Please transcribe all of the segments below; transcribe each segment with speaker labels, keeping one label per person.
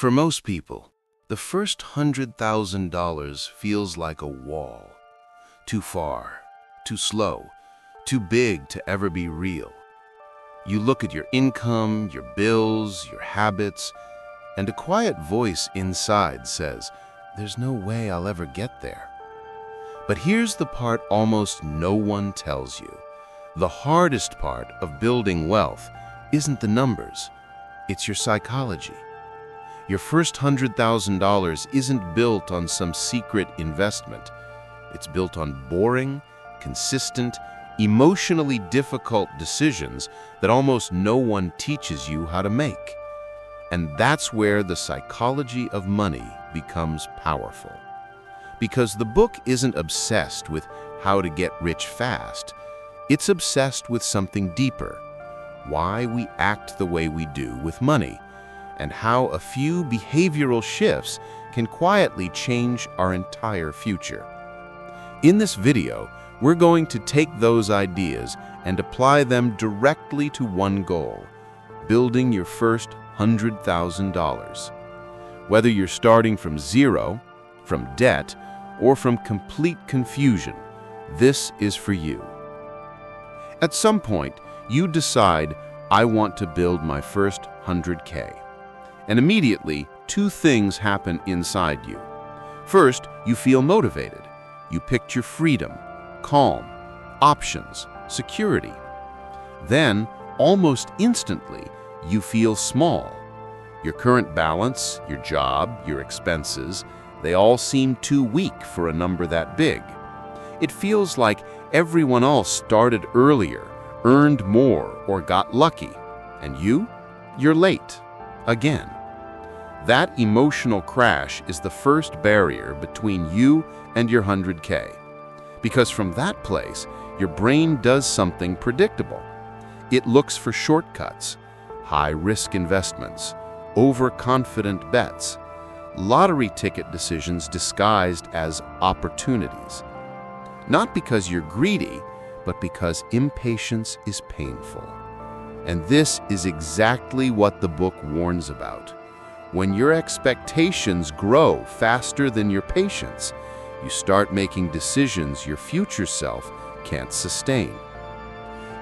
Speaker 1: For most people, the first $100,000 feels like a wall. Too far, too slow, too big to ever be real. You look at your income, your bills, your habits, and a quiet voice inside says, "There's no way I'll ever get there." But here's the part almost no one tells you. The hardest part of building wealth isn't the numbers, it's your psychology. Your first $100,000 isn't built on some secret investment. It's built on boring, consistent, emotionally difficult decisions that almost no one teaches you how to make. And that's where the psychology of money becomes powerful. Because the book isn't obsessed with how to get rich fast. It's obsessed with something deeper: why we act the way we do with money, and how a few behavioral shifts can quietly change our entire future. In this video, we're going to take those ideas and apply them directly to one goal: building your first $100,000. Whether you're starting from zero, from debt, or from complete confusion, this is for you. At some point, you decide, "I want to build my first 100K. And immediately, two things happen inside you. First, you feel motivated. You picture freedom, calm, options, security. Then, almost instantly, you feel small. Your current balance, your job, your expenses, they all seem too weak for a number that big. It feels like everyone else started earlier, earned more, or got lucky. And you're late. Again. That emotional crash is the first barrier between you and your 100K. Because from that place, your brain does something predictable. It looks for shortcuts, high-risk investments, overconfident bets, lottery ticket decisions disguised as opportunities. Not because you're greedy, but because impatience is painful. And this is exactly what the book warns about. When your expectations grow faster than your patience, you start making decisions your future self can't sustain.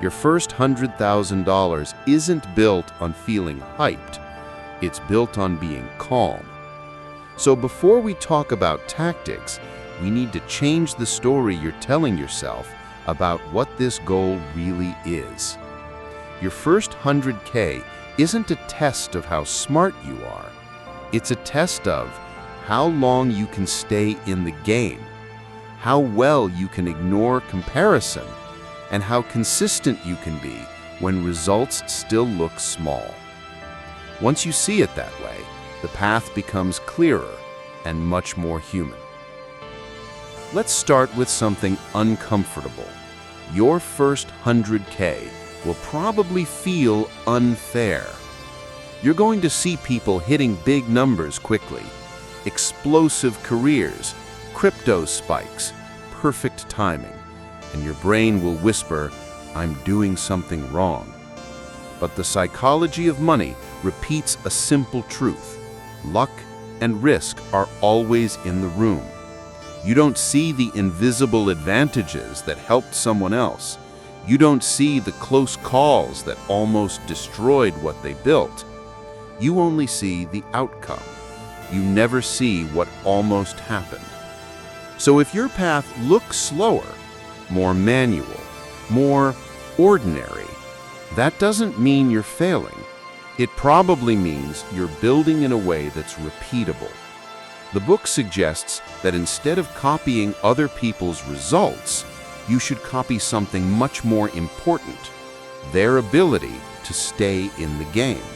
Speaker 1: Your first $100,000 isn't built on feeling hyped. It's built on being calm. So before we talk about tactics, we need to change the story you're telling yourself about what this goal really is. Your first 100K isn't a test of how smart you are. It's a test of how long you can stay in the game, how well you can ignore comparison, and how consistent you can be when results still look small. Once you see it that way, the path becomes clearer and much more human. Let's start with something uncomfortable. Your first 100K will probably feel unfair. You're going to see people hitting big numbers quickly, explosive careers, crypto spikes, perfect timing, and your brain will whisper, "I'm doing something wrong." But the psychology of money repeats a simple truth: luck and risk are always in the room. You don't see the invisible advantages that helped someone else. You don't see the close calls that almost destroyed what they built. You only see the outcome. You never see what almost happened. So if your path looks slower, more manual, more ordinary, that doesn't mean you're failing. It probably means you're building in a way that's repeatable. The book suggests that instead of copying other people's results, you should copy something much more important: their ability to stay in the game.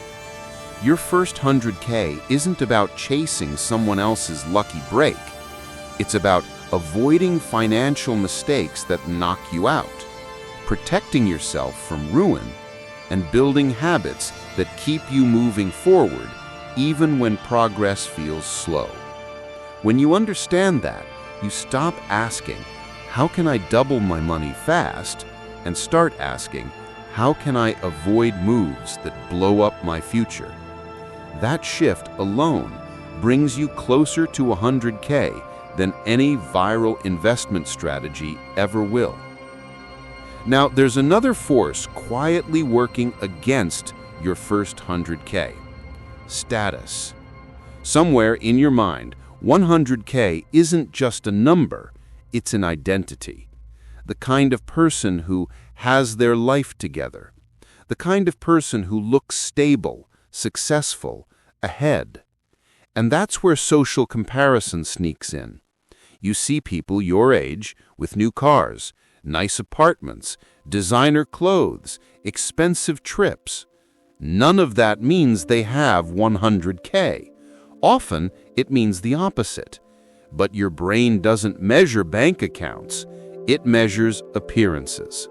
Speaker 1: Your first 100K isn't about chasing someone else's lucky break. It's about avoiding financial mistakes that knock you out, protecting yourself from ruin, and building habits that keep you moving forward even when progress feels slow. When you understand that, you stop asking, "How can I double my money fast?" and start asking, "How can I avoid moves that blow up my future?"
Speaker 2: That shift alone brings you closer to 100K than any viral investment strategy ever will. Now, there's another force quietly working against your first 100K. Status. Somewhere in your mind, 100K isn't just a number, it's an identity. The kind of person who has their life together. The kind of person who looks stable, successful, ahead. And that's where social comparison sneaks in. You see people your age with new cars, nice apartments, designer clothes, expensive trips. None of that means they have 100K. Often, it means the opposite. But your brain doesn't measure bank accounts. It measures appearances.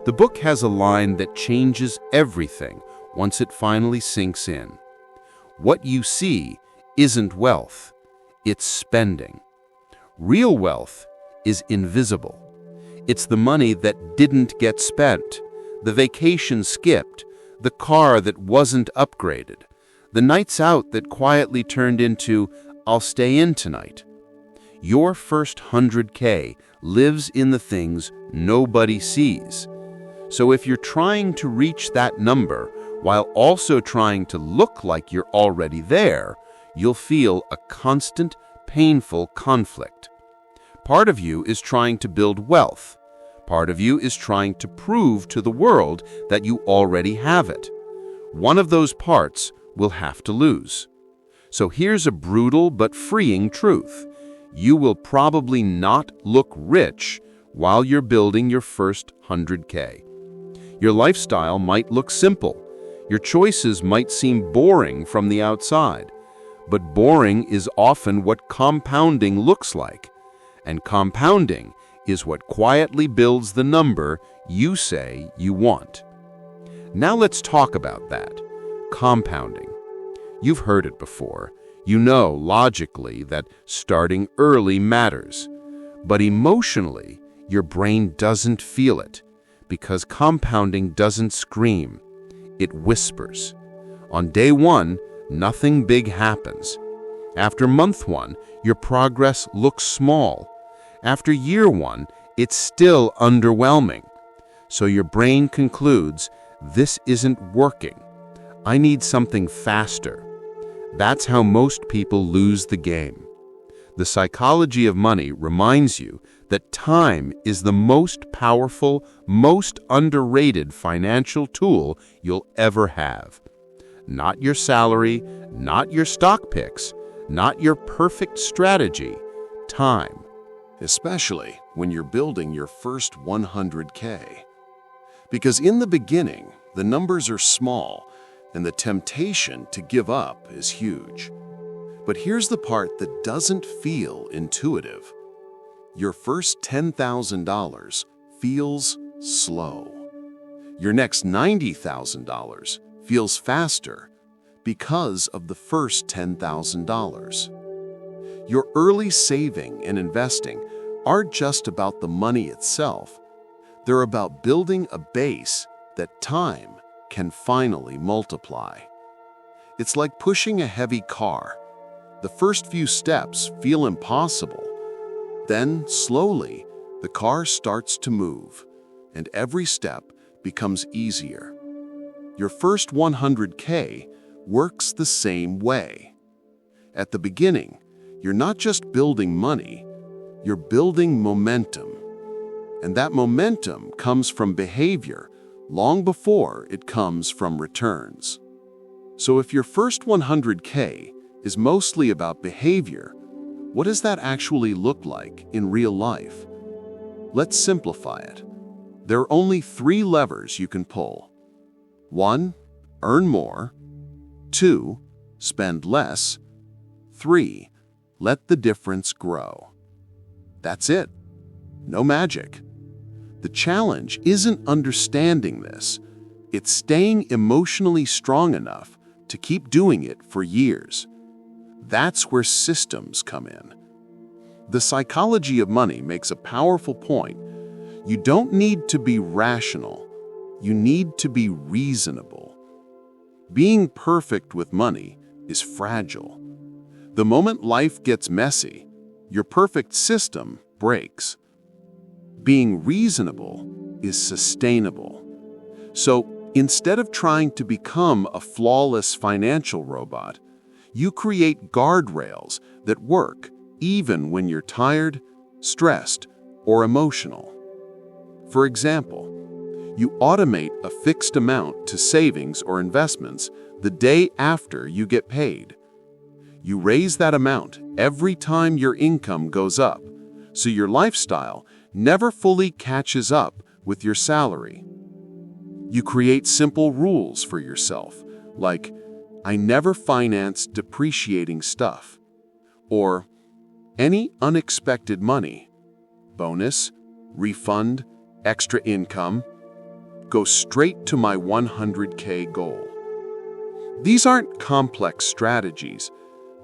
Speaker 2: The book has a line that changes everything once it finally sinks in. What you see isn't wealth, it's spending. Real wealth is invisible. It's the money that didn't get spent, the vacation skipped, the car that wasn't upgraded, the nights out that quietly turned into, "I'll stay in tonight." Your first 100K lives in the things nobody sees. So if you're trying to reach that number while also trying to look like you're already there, you'll feel a constant, painful conflict. Part of you is trying to build wealth. Part of you is trying to prove to the world that you already have it. One of those parts will have to lose. So here's a brutal but freeing truth. You will probably not look rich while you're building your first 100K. Your lifestyle might look simple. Your choices might seem boring from the outside. But boring is often what compounding looks like. And compounding is what quietly builds the number you say you want. Now let's talk about that. Compounding. You've heard it before. You know logically that starting early matters. But emotionally, your brain doesn't feel it because compounding doesn't scream. It whispers. On day one, nothing big happens. After month one, your progress looks small. After year one, it's still underwhelming. So your brain concludes, this isn't working. I need something faster. That's how most people lose the game. The psychology of money reminds you that time is the most powerful, most underrated financial tool you'll ever have. Not your salary, not your stock picks, not your perfect strategy, time.
Speaker 3: Especially when you're building your first 100K. Because in the beginning, the numbers are small and the temptation to give up is huge. But here's the part that doesn't feel intuitive. Your first $10,000 feels slow. Your next $90,000 feels faster because of the first $10,000. Your early saving and investing aren't just about the money itself. They're about building a base that time can finally multiply. It's like pushing a heavy car. The first few steps feel impossible. Then, slowly, the car starts to move, and every step becomes easier. Your first 100K works the same way. At the beginning, you're not just building money, you're building momentum. And that momentum comes from behavior long before it comes from returns. So if your first 100K is mostly about behavior, what does that actually look like in real life? Let's simplify it. There are only 3 levers you can pull. 1. Earn more. 2. Spend less. 3. Let the difference grow. That's it. No magic. The challenge isn't understanding this. It's staying emotionally strong enough to keep doing it for years. That's where systems come in. The psychology of money makes a powerful point. You don't need to be rational. You need to be reasonable. Being perfect with money is fragile. The moment life gets messy, your perfect system breaks. Being reasonable is sustainable. So instead of trying to become a flawless financial robot, you create guardrails that work even when you're tired, stressed, or emotional. For example, you automate a fixed amount to savings or investments the day after you get paid. You raise that amount every time your income goes up, so your lifestyle never fully catches up with your salary. You create simple rules for yourself, like, I never finance depreciating stuff, or any unexpected money, bonus, refund, extra income, go straight to my 100K goal. These aren't complex strategies,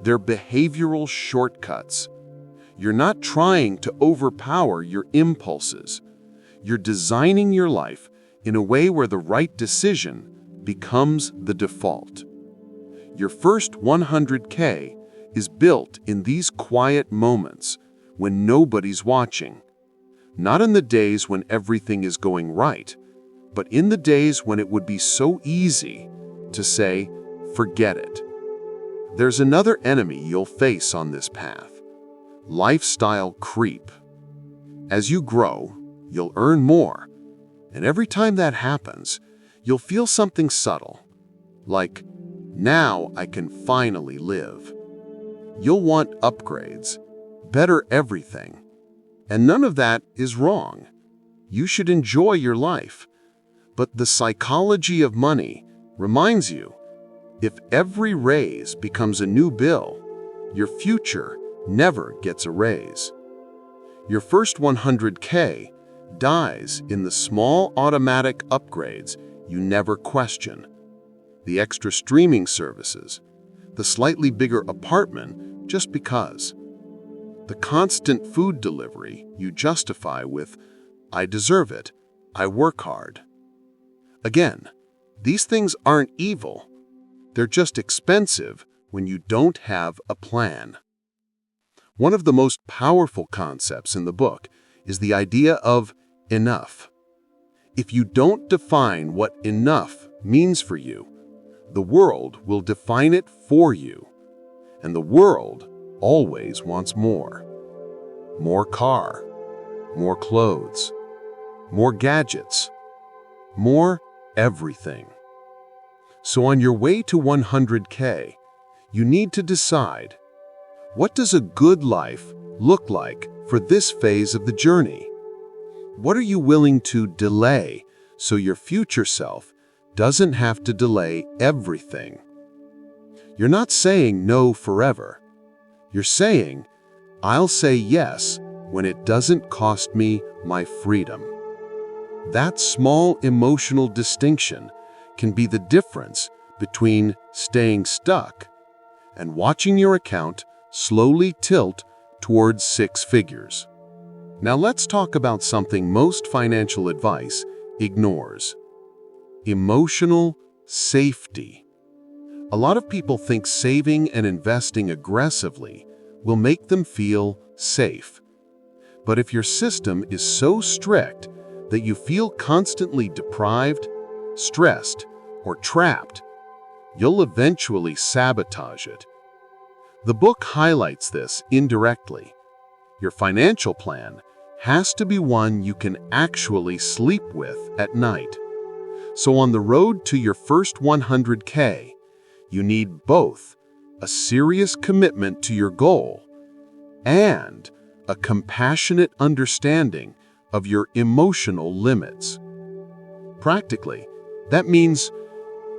Speaker 3: they're behavioral shortcuts. You're not trying to overpower your impulses. You're designing your life in a way where the right decision becomes the default. Your first 100K is built in these quiet moments when nobody's watching. Not in the days when everything is going right, but in the days when it would be so easy to say, forget it. There's another enemy you'll face on this path: lifestyle creep. As you grow, you'll earn more, and every time that happens, you'll feel something subtle, like, now I can finally live. You'll want upgrades, better everything, and none of that is wrong. You should enjoy your life. But the psychology of money reminds you, if every raise becomes a new bill, your future never gets a raise. Your first 100K dies in the small automatic upgrades you never question. The extra streaming services, the slightly bigger apartment just because. The constant food delivery you justify with, I deserve it, I work hard. Again, these things aren't evil. They're just expensive when you don't have a plan. One of the most powerful concepts in the book is the idea of enough. If you don't define what enough means for you, the world will define it for you. And the world always wants more. More car, more clothes, more gadgets, more everything. So on your way to 100K, you need to decide, what does a good life look like for this phase of the journey? What are you willing to delay so your future self doesn't have to delay everything? You're not saying no forever. You're saying, I'll say yes when it doesn't cost me my freedom. That small emotional distinction can be the difference between staying stuck and watching your account slowly tilt towards 6 figures. Now let's talk about something most financial advice ignores: emotional safety. A lot of people think saving and investing aggressively will make them feel safe. But if your system is so strict that you feel constantly deprived, stressed, or trapped, you'll eventually sabotage it. The book highlights this indirectly. Your financial plan has to be one you can actually sleep with at night. So on the road to your first 100K, you need both a serious commitment to your goal and a compassionate understanding of your emotional limits. Practically, that means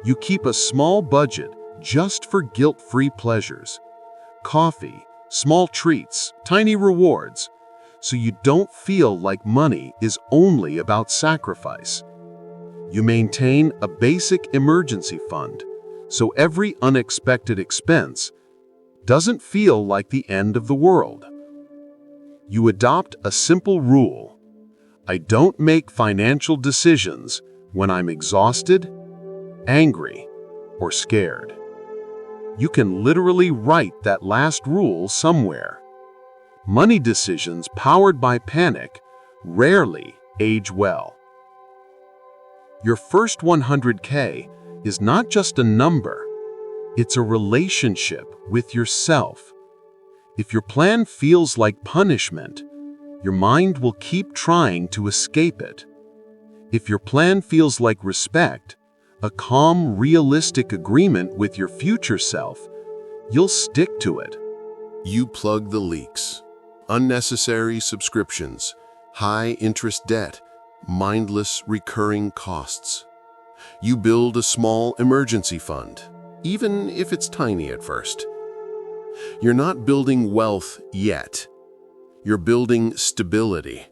Speaker 3: you keep a small budget just for guilt-free pleasures, coffee, small treats, tiny rewards, so you don't feel like money is only about sacrifice. You maintain a basic emergency fund, so every unexpected expense doesn't feel like the end of the world. You adopt a simple rule: I don't make financial decisions when I'm exhausted, angry, or scared. You can literally write that last rule somewhere. Money decisions powered by panic rarely age well. Your first 100K is not just a number, it's a relationship with yourself. If your plan feels like punishment, your mind will keep trying to escape it. If your plan feels like respect, a calm, realistic agreement with your future self, you'll stick to it.
Speaker 1: You plug the leaks. Unnecessary subscriptions, high-interest debt, mindless recurring costs. You build a small emergency fund, even if it's tiny at first. You're not building wealth yet. You're building stability,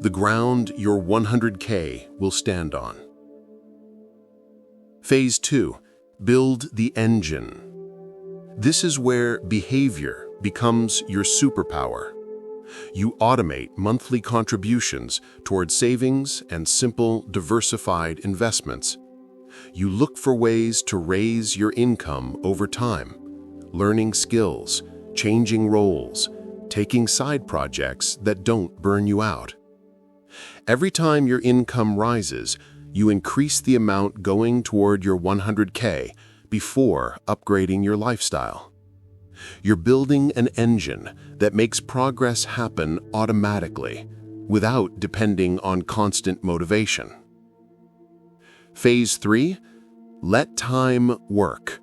Speaker 1: the ground your 100K will stand on. Phase 2. Build the engine. This is where behavior becomes your superpower. You automate monthly contributions toward savings and simple, diversified investments. You look for ways to raise your income over time, learning skills, changing roles, taking side projects that don't burn you out. Every time your income rises, you increase the amount going toward your 100K before upgrading your lifestyle. You're building an engine that makes progress happen automatically, without depending on constant motivation. Phase 3. Let time work.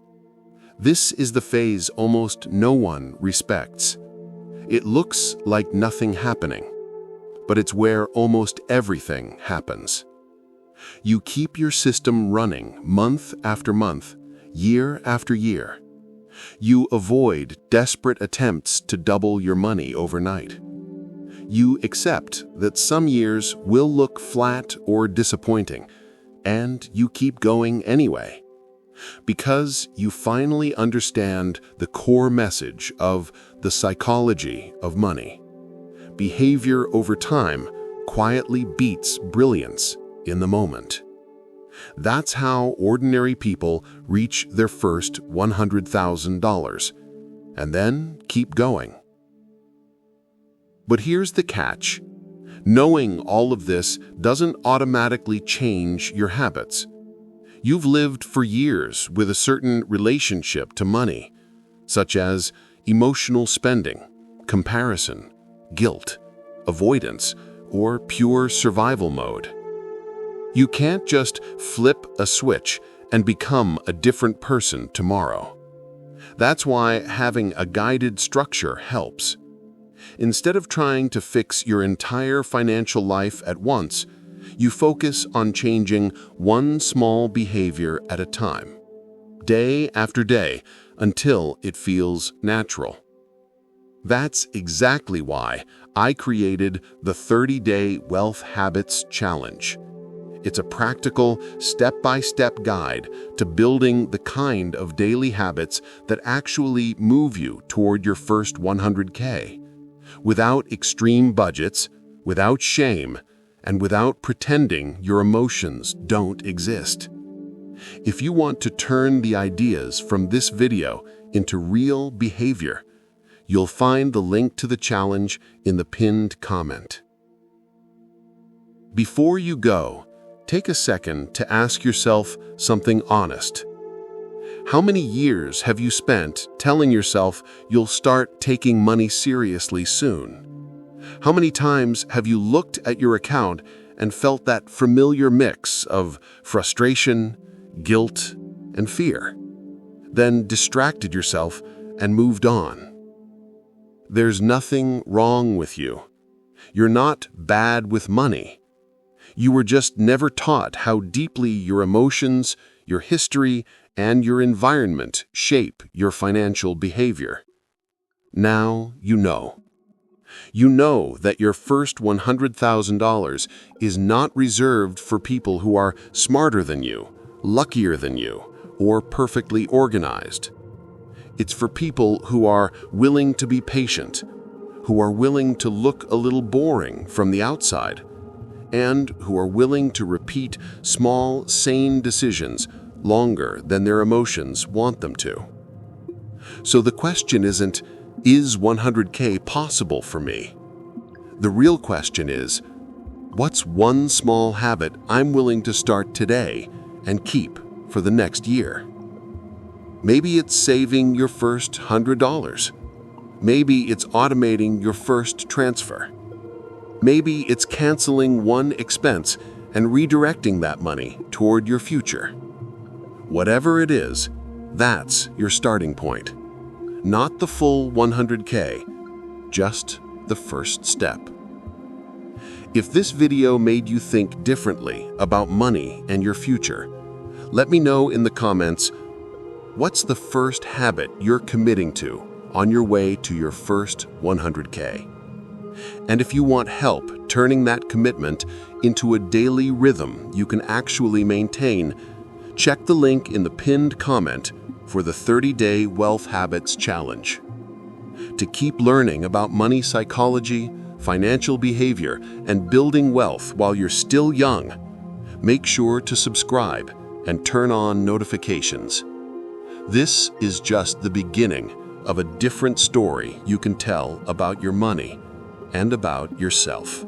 Speaker 1: This is the phase almost no one respects. It looks like nothing happening, but it's where almost everything happens. You keep your system running month after month, year after year. You avoid desperate attempts to double your money overnight. You accept that some years will look flat or disappointing, and you keep going anyway. Because you finally understand the core message of the psychology of money. Behavior over time quietly beats brilliance in the moment. That's how ordinary people reach their first $100,000, and then keep going. But here's the catch. Knowing all of this doesn't automatically change your habits. You've lived for years with a certain relationship to money, such as emotional spending, comparison, guilt, avoidance, or pure survival mode. You can't just flip a switch and become a different person tomorrow. That's why having a guided structure helps. Instead of trying to fix your entire financial life at once, you focus on changing one small behavior at a time, day after day, until it feels natural. That's exactly why I created the 30-Day Wealth Habits Challenge. It's a practical, step-by-step guide to building the kind of daily habits that actually move you toward your first 100K, without extreme budgets, without shame, and without pretending your emotions don't exist. If you want to turn the ideas from this video into real behavior, you'll find the link to the challenge in the pinned comment. Before you go, take a second to ask yourself something honest. How many years have you spent telling yourself you'll start taking money seriously soon? How many times have you looked at your account and felt that familiar mix of frustration, guilt, and fear, then distracted yourself and moved on? There's nothing wrong with you. You're not bad with money. You were just never taught how deeply your emotions, your history, and your environment shape your financial behavior. Now you know. You know that your first $100,000 is not reserved for people who are smarter than you, luckier than you, or perfectly organized. It's for people who are willing to be patient, who are willing to look a little boring from the outside, and who are willing to repeat small, sane decisions longer than their emotions want them to.
Speaker 3: So the question isn't, is 100K possible for me? The real question is, what's one small habit I'm willing to start today and keep for the next year? Maybe it's saving your first $100. Maybe it's automating your first transfer. Maybe it's canceling one expense and redirecting that money toward your future. Whatever it is, that's your starting point. Not the full 100K, just the first step. If this video made you think differently about money and your future, let me know in the comments, what's the first habit you're committing to on your way to your first 100K? And if you want help turning that commitment into a daily rhythm you can actually maintain, check the link in the pinned comment for the 30-day Wealth Habits Challenge. To keep learning about money psychology, financial behavior, and building wealth while you're still young, make sure to subscribe and turn on notifications. This is just the beginning of a different story you can tell about your money and about yourself.